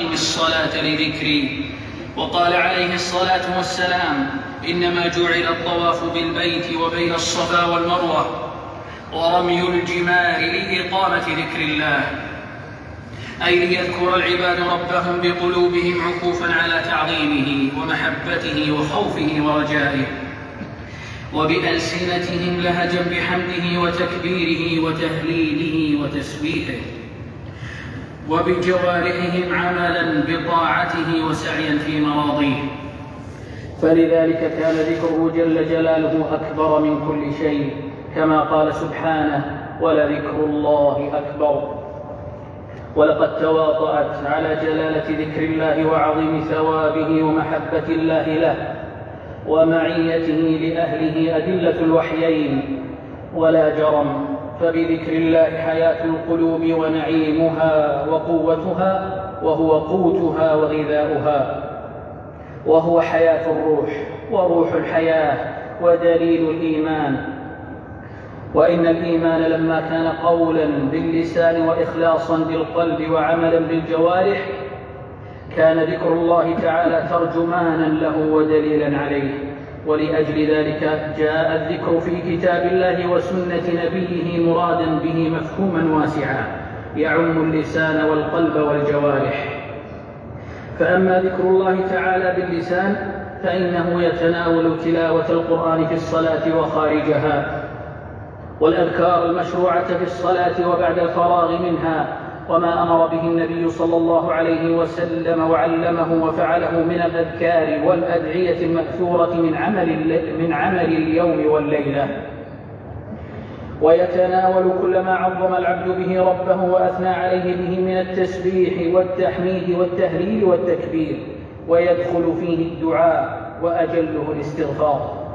الصلاة لذكري. وقال عليه الصلاة والسلام: إنما جعل الطواف بالبيت وبين الصفا والمروة ورمي الجمار لإقامة ذكر الله، أي ليذكر العباد ربهم بقلوبهم عكوفا على تعظيمه ومحبته وخوفه ورجائه، وبألسنتهم لهجا بحمده وتكبيره وتهليله وتسبيحه، وبجوارحهم عملا بطاعته وسعيا في مراضيه. فلذلك كان ذكره جل جلاله أكبر من كل شيء، كما قال سبحانه: ولذكر الله أكبر. ولقد تواطأت على جلالة ذكر الله وعظيم ثوابه ومحبة الله له ومعيته لأهله أدلة الوحيين، ولا جرم، فبذكر الله حياة القلوب ونعيمها وقوتها، وهو قوتها وغذاؤها، وهو حياة الروح وروح الحياة ودليل الإيمان. وإن الإيمان لما كان قولا باللسان وإخلاصا بالقلب وعملا بالجوارح، كان ذكر الله تعالى ترجمانا له ودليلا عليه. ولأجل ذلك جاء الذكر في كتاب الله وسنة نبيه مرادا به مفهوما واسعا يعم اللسان والقلب والجوارح. فأما ذكر الله تعالى باللسان فإنه يتناول تلاوة القرآن في الصلاة وخارجها، والأذكار المشروعة في الصلاة وبعد الفراغ منها، وما أمر به النبي صلى الله عليه وسلم وعلمه وفعله من الأذكار والأدعية المأثورة من عمل اليوم والليلة. ويتناول كل ما عظم العبد به ربه وأثنى عليه به من التسبيح والتحميد والتهليل والتكبير، ويدخل فيه الدعاء وأجله الاستغفار.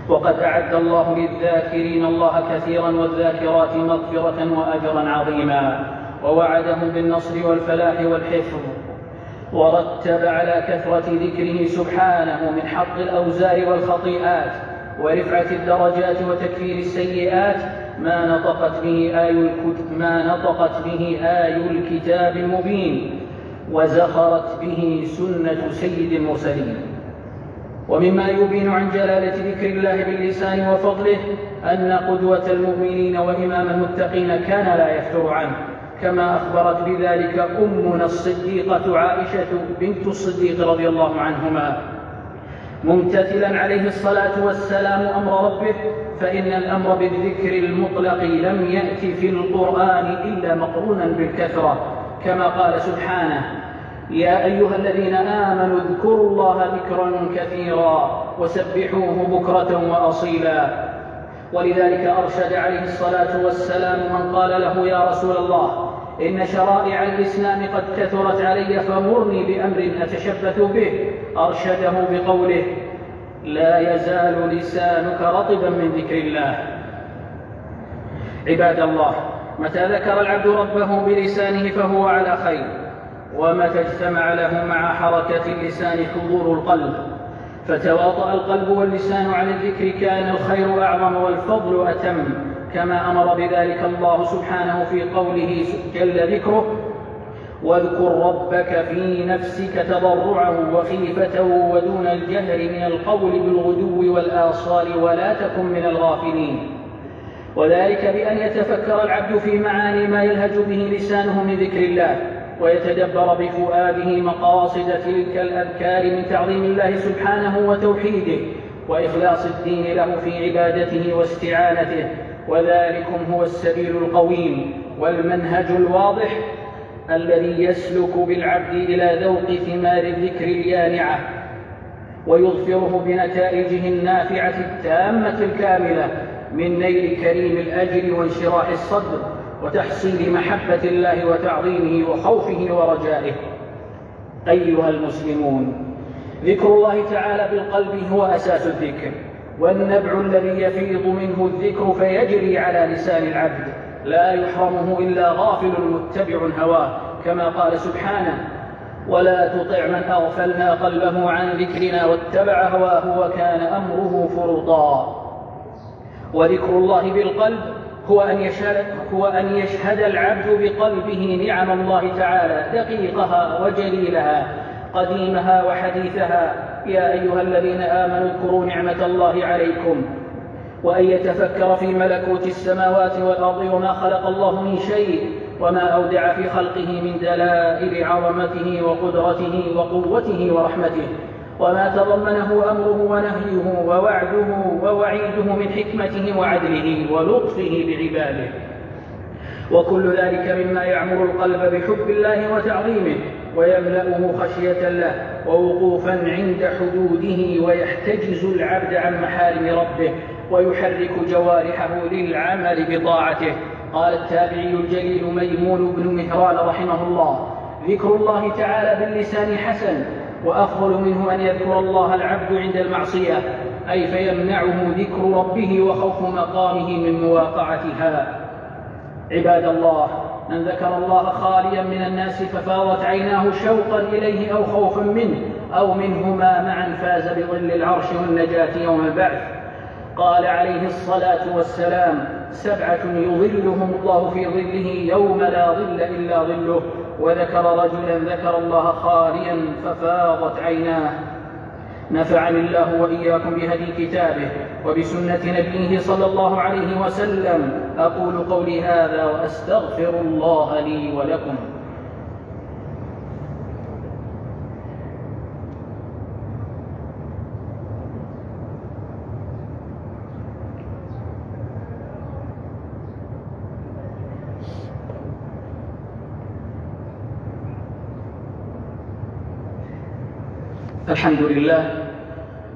وقد أعد الله للذاكرين الله كثيرا والذاكرات مغفرة وأجرا عظيما، ووعدهم بالنصر والفلاح والحفظ، ورتب على كثرة ذكره سبحانه من حط الأوزار والخطيئات ورفعة الدرجات وتكفير السيئات ما نطقت به آي الكتاب المبين، وزخرت به سنة سيد المرسلين. ومما يبين عن جلالة ذكر الله باللسان وفضله أن قدوة المؤمنين وإمام المتقين كان لا يفتر عنه، كما أخبرت بذلك أمنا الصديقة عائشة بنت الصديق رضي الله عنهما، ممتثلا عليه الصلاة والسلام أمر ربه، فإن الأمر بالذكر المطلق لم يأتي في القرآن إلا مقرونا بالكثرة، كما قال سبحانه: يا أيها الذين آمنوا اذكروا الله ذكرا كثيرا وسبحوه بكرة وأصيلا. ولذلك أرشد عليه الصلاة والسلام من قال له: يا رسول الله، إن شرائع الإسلام قد كثرت علي فمرني بأمر أتشبث به، أرشده بقوله: لا يزال لسانك رطبا من ذكر الله. عباد الله، متى ذكر العبد ربه بلسانه فهو على خير، ومتى اجتمع له مع حركة اللسان حضور القلب فتواطأ القلب واللسان عن الذكر كان الخير أعظم والفضل أتم، كما أمر بذلك الله سبحانه في قوله جل ذكره: واذكر ربك في نفسك تضرعا وخيفة ودون الجهر من القول بالغدو والآصال ولا تكن من الغافلين. وذلك بأن يتفكر العبد في معاني ما يلهج به لسانه من ذكر الله، ويتدبر بفؤاده مقاصد تلك الأذكار من تعظيم الله سبحانه وتوحيده وإخلاص الدين له في عبادته واستعانته. وذلكم هو السبيل القويم والمنهج الواضح الذي يسلك بالعبد إلى ذوق ثمار الذكر اليانعة، ويظفره بنتائجه النافعة التامة الكاملة من نيل كريم الأجر وانشراح الصدر وتحصيل محبة الله وتعظيمه وخوفه ورجائه. أيها المسلمون، ذكر الله تعالى بالقلب هو أساس الذكر، والنبع الذي يفيض منه الذكر فيجري على لسان العبد لا يحرمه إلا غافل متبع هواه، كما قال سبحانه: ولا تطع من أغفلنا قلبه عن ذكرنا واتبع هواه وكان أمره فرطا. وذكر الله بالقلب هو أن يشهد العبد بقلبه نعم الله تعالى دقيقها وجليلها قديمها وحديثها. يا أيها الذين آمنوا اذكروا نعمة الله عليكم، وأن يتفكر في ملكوت السماوات والأرض وما خلق الله من شيء وما أودع في خلقه من دلائل عظمته وقدرته وقوته ورحمته، وما تضمنه أمره ونهيه ووعده ووعيده من حكمته وعدله ولطفه بعباده، وكل ذلك مما يعمر القلب بحب الله وتعظيمه ويملأه خشية له ووقوفا عند حدوده، ويحتجز العبد عن محارم ربه ويحرك جوارحه للعمل بطاعته. قال التابعي الجليل ميمون بن مهران رحمه الله: ذكر الله تعالى باللسان حسن، وأفضل منه أن يذكر الله العبد عند المعصية، أي فيمنعه ذكر ربه وخوف مقامه من مواقعتها. عباد الله، من ذكر الله خاليا من الناس ففاضت عيناه شوقا إليه أو خوفا منه أو منهما معا فاز بظل العرش والنجاة يوم البعث. قال عليه الصلاة والسلام: 7 يظلهم الله في ظله يوم لا ظل إلا ظله. وذكر رجلا ذكر الله خاليا ففاضت عيناه. نفعني الله وإياكم بهدي كتابه وبسنة نبيه صلى الله عليه وسلم. أقول قولي هذا وأستغفر الله لي ولكم.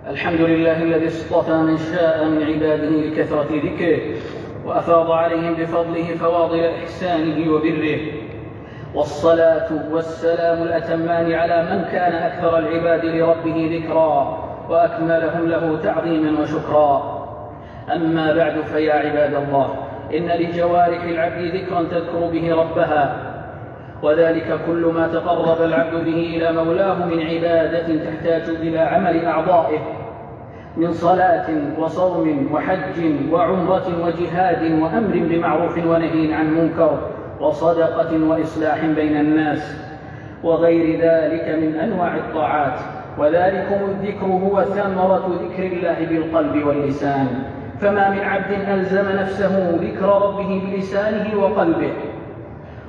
الحمد لله الذي اصطفى من شاء من عباده لكثرة ذكره، وأفاض عليهم بفضله فواضل إحسانه وبره. والصلاة والسلام الأتمان على من كان أكثر العباد لربه ذكرا وأكملهم له تعظيما وشكرا. أما بعد، فيا عباد الله، إن لجوارح العبد ذكرا تذكر به ربها، وذلك كل ما تقرب العبد به إلى مولاه من عبادة تحتاج إلى عمل أعضائه من صلاة وصوم وحج وعمرة وجهاد وأمر بمعروف ونهي عن منكر وصدقة وإصلاح بين الناس وغير ذلك من أنواع الطاعات. وذلكم الذكر هو ثمرة ذكر الله بالقلب واللسان، فما من عبد ألزم نفسه ذكر ربه بلسانه وقلبه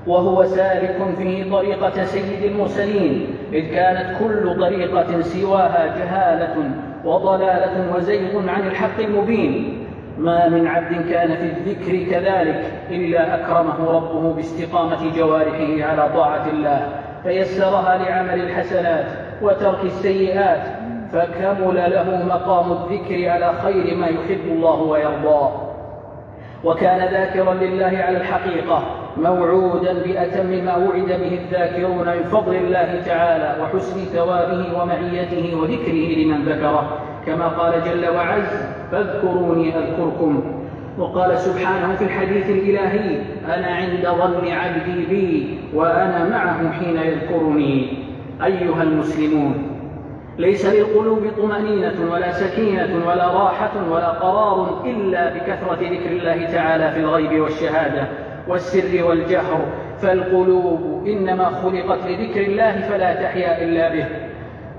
وهو سالك في طريقة سيد المرسلين، إذ كانت كل طريقة سواها جهالة وضلالة وزيغ عن الحق المبين. ما من عبد كان في الذكر كذلك إلا أكرمه ربه باستقامة جوارحه على طاعة الله، فيسرها لعمل الحسنات وترك السيئات، فكمل له مقام الذكر على خير ما يحب الله ويرضاه، وكان ذاكرا لله على الحقيقة، موعودا بأتم ما وعد به الذاكرون من فضل الله تعالى وحسن ثوابه ومعيته وذكره لمن ذكره، كما قال جل وعز: فاذكروني أذكركم. وقال سبحانه في الحديث الإلهي: أنا عند ظن عبدي بي وأنا معه حين يذكرني. أيها المسلمون، ليس للقلوب طمأنينة ولا سكينة ولا راحة ولا قرار إلا بكثرة ذكر الله تعالى في الغيب والشهادة والسر والجهر، فالقلوب إنما خلقت لذكر الله فلا تحيا إلا به،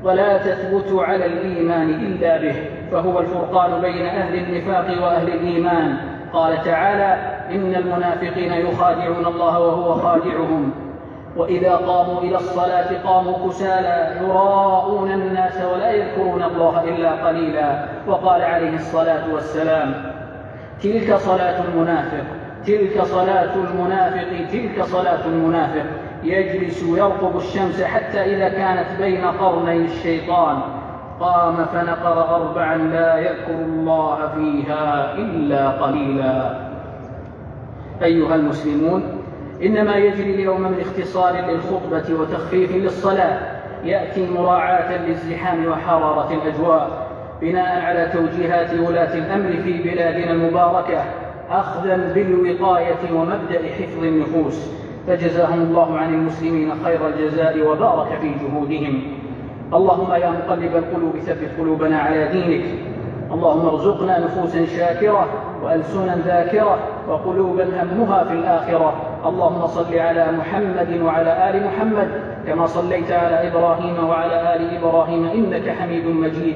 ولا تثبت على الإيمان إلا به، فهو الفرقان بين أهل النفاق وأهل الإيمان. قال تعالى: إن المنافقين يخادعون الله وهو خادعهم، وإذا قاموا إلى الصلاة قاموا كسالى يراءون الناس ولا يذكرون الله إلا قليلا. وقال عليه الصلاة والسلام: تلك صلاة المنافق، تلك صلاة المنافق، تلك صلاة المنافق، يجلس يرقب الشمس حتى إذا كانت بين قرني الشيطان قام فنقر 4 لا يذكر الله فيها إلا قليلا. أيها المسلمون، إنما يجري اليوم من اختصار للخطبة وتخفيف للصلاة يأتي مراعاة للزحام وحرارة الأجواء، بناء على توجيهات ولاة الأمر في بلادنا المباركة، أخذا بالوقاية ومبدأ حفظ النفوس، فجزاهم الله عن المسلمين خير الجزاء وبارك في جهودهم. اللهم يا مقلب القلوب ثبت قلوبنا على دينك. اللهم ارزقنا نفوسا شاكرة وألسنا ذاكرة وقلوبا همها في الآخرة. اللهم صل على محمد وعلى آل محمد كما صليت على إبراهيم وعلى آل إبراهيم إنك حميد مجيد.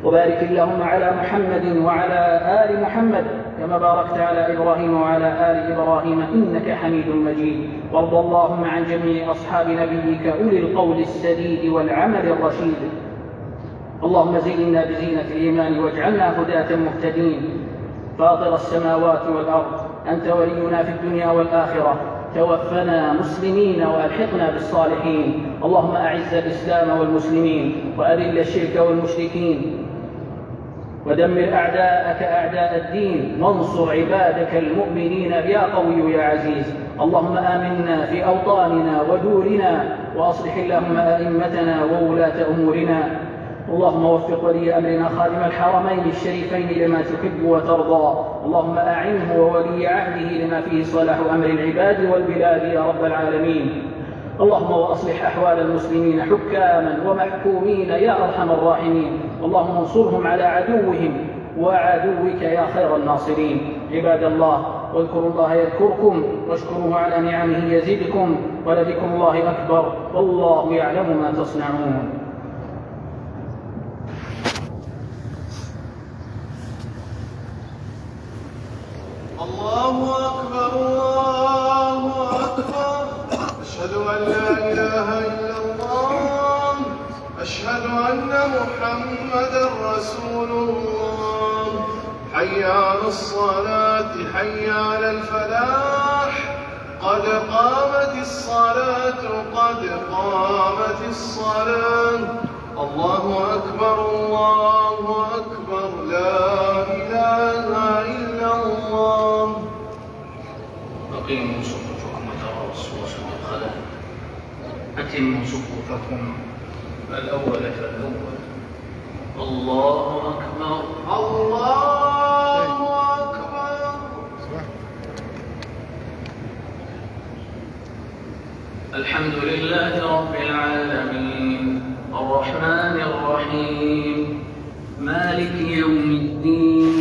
وبارك اللهم على محمد وعلى آل محمد كما باركت على إبراهيم وعلى آل إبراهيم إنك حميد مجيد. وارض اللهم عن جميع أصحاب نبيك أولي القول السديد والعمل الرشيد. اللهم زينا بزينة الإيمان واجعلنا هداة مهتدين. فاطر السماوات والأرض، أنت ولينا في الدنيا والآخرة، توفنا مسلمين وألحقنا بالصالحين. اللهم أعز الإسلام والمسلمين وأذل الشرك والمشركين ودمر أعداءك أعداء الدين وانصر عبادك المؤمنين يا قوي يا عزيز. اللهم آمنا في أوطاننا ودورنا وأصلح اللهم أئمتنا وولاة أمورنا. اللهم وفق ولي أمرنا خادم الحرمين الشريفين لما تحب وترضى. اللهم أعنه وولي عهده لما فيه صلاح أمر العباد والبلاد يا رب العالمين. اللهم وأصلح أحوال المسلمين حكاما ومحكومين يا أرحم الراحمين. اللهم انصرهم على عدوهم وعدوك يا خير الناصرين. عباد الله، واذكروا الله يذكركم واشكروه على نعمه يزدكم ولذكر الله أكبر والله يعلم ما تصنعون. الله أكبر الله أكبر. أشهد أن لا إله إلا الله. أشهد أن محمدا رسول الله. حي على الصلاة حي على الفلاح. قد قامت الصلاة قد قامت الصلاة. الله أكبر الله أكبر. لا إله إلا الله. أقيموا صفوفكم وتراصوا صف الخلل. أتموا صفوفكم الأول فالأول. الله أكبر الله أكبر. الحمد لله رب العالمين الرحمن الرحيم مالك يوم الدين.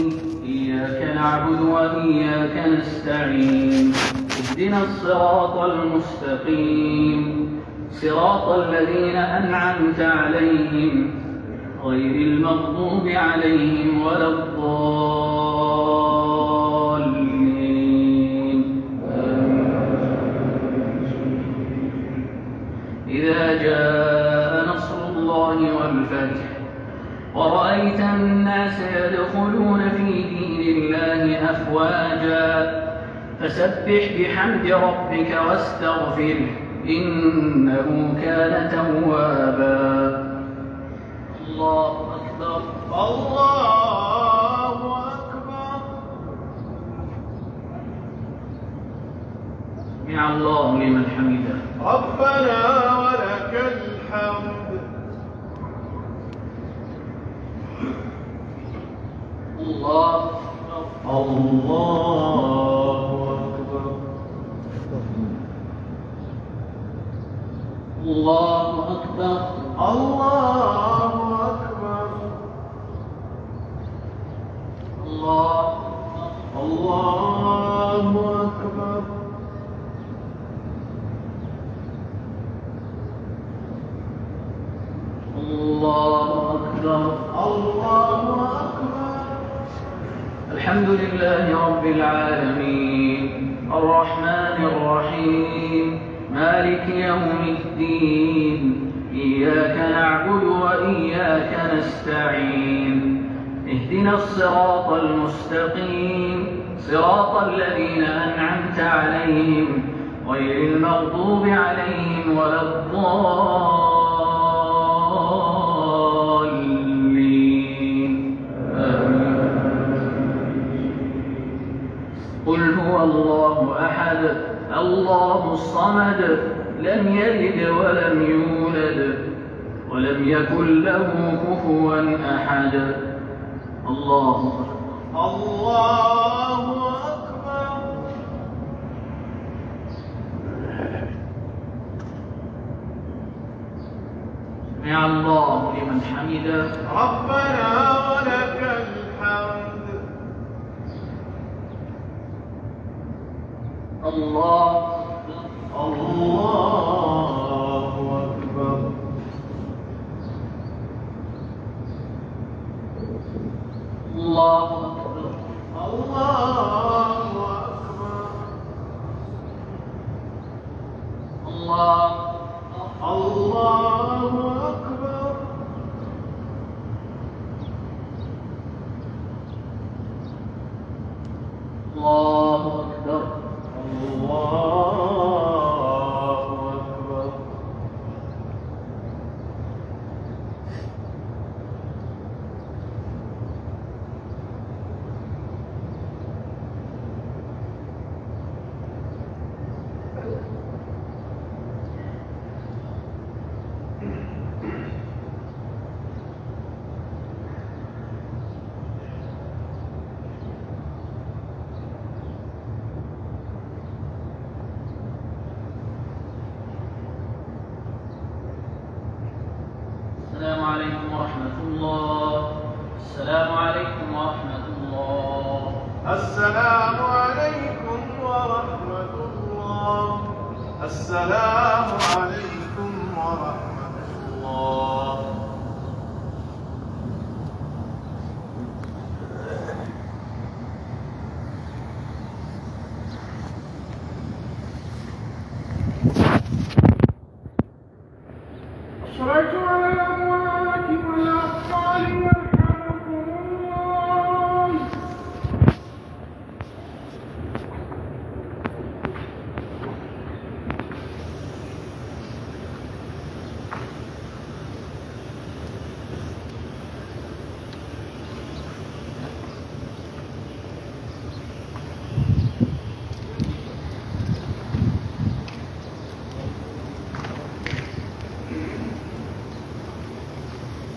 إياك نعبد وإياك نستعين. اهدنا الصراط المستقيم صراط الذين أنعمت عليهم غير المغضوب عليهم ولا الضالين. إذا جاء نصر الله والفتح ورأيت الناس يدخلون في دين الله أفواجا فسبح بحمد ربك واستغفره إنه كان توابا. الله أكبر الله أكبر. سمع الله لمن حمده. ربنا ولك الحمد. الله الله أكبر. الله أكبر الله أكبر. الله الله أكبر. الله أكبر. الله أكبر. الحمد لله رب العالمين الرحمن الرحيم مالك يوم الدين. إياك نعبد وإياك نستعين. اهدنا الصراط المستقيم صراط الذين أنعمت عليهم غير المغضوب عليهم ولا الضالين. قل هو الله أحد الله الصمد لم يلد ولم يولد ولم يكن له كفوا أحد. الله الله أكبر. سمع الله لمن حمده. ربنا ولك الحمد. الله الله أكبر الله أكبر الله أكبر الله الله أكبر الله أكبر الله أكبر السلام عليكم ورحمة الله. السلام عليكم ورحمة الله. السلام عليكم ورحمة الله. السلام عليكم ورحمة الله. الصلاة على الأموات والأطفال يرحمكم الله.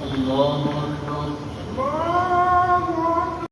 الله أكبر. الله